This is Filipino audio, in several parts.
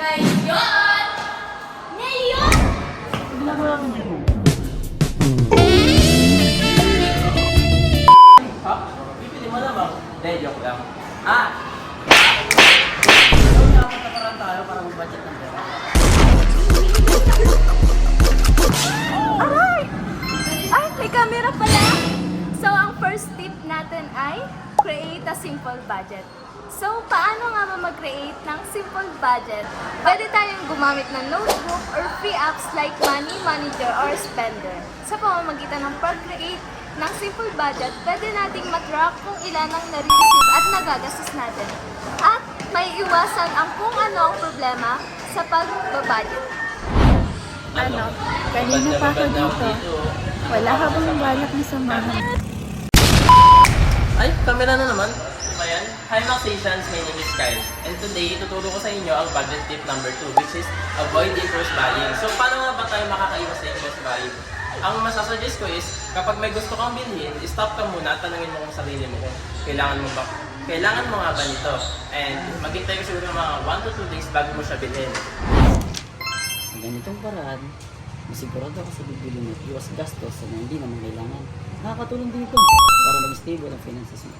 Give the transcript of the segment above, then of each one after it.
Ngayon! Ngayon! Ha? Bibili mo na ba? Hindi, joke lang. Dapat nakaraan tayo para mag-budget ng pera. Aray! Ay, may camera pala! So, ang first tip natin ay create a simple budget. So, paano nga ba mag-create ng simple budget? Pwede tayong gumamit ng notebook or free apps like Money Manager or Spender. Sa pamamagitan ng pag-create ng simple budget, pwede nating matrack kung ilan ang nare-receive at nagagastos natin. At may iwasan ang kung ano ang problema sa pag-budget. Ano? Kanina pa ako dito. Wala ka bang balak na samahan? Ay, camera na naman. Ano ba yan? Hi Maxations, my name is Kyle. And today, ituturo ko sa inyo ang budget tip number 2, which is avoid impulse buying. So, paano nga ba tayo makakaiwas sa impulse buying? Ang masasuggest ko is, kapag may gusto kang bilhin, stop ka muna at tanungin mo kung sarili mo kung kailangan mo nga ba nito. And maghintay ka siguro mga 1 to 2 days bago mo siya bilhin. Sa ganitong paraan, masigurado ka sa bibili mo iwas gastos na hindi naman kailangan. Nakakatulong din ito para maging stable ang finances mo.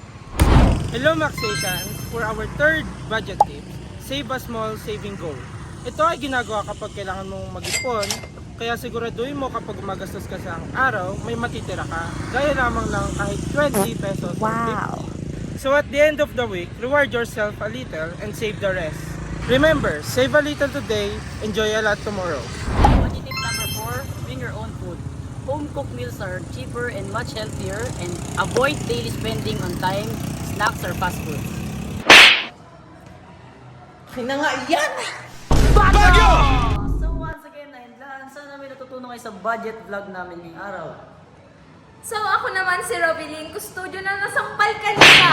Hello Maxations! For our third budget tip, save a small saving goal. Ito ay ginagawa kapag kailangan mong mag-ipon, kaya siguraduhin mo kapag magastos ka sa araw, may matitira ka, gaya lamang ng kahit 20 pesos or 50. So at the end of the week, reward yourself a little and save the rest. Remember, save a little today, enjoy a lot tomorrow. Budget tip number 4, bring your own food. Home cooked meals are cheaper and much healthier, and avoid daily spending on time, snacks, or fast food. Kina nga yan! So once again, Nainlan, sana may natutunan kayo sa budget vlog namin ngayong araw. So, ako naman si Robilyn Custodio na nasampal kanina.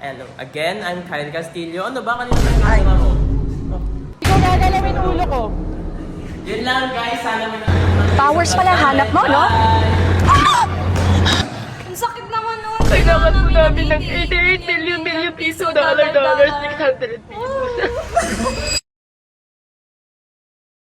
Hello, again, I'm Kyle Castillo. Ano ba kanina tayo mo? Ikaw gagalamin ulo ko. Yun lang guys, sana may natutunan. Powers pala hanap mo, no? Ang sakit naman nun. Kailangan mo namin ng 88 million piso, $600 pesos.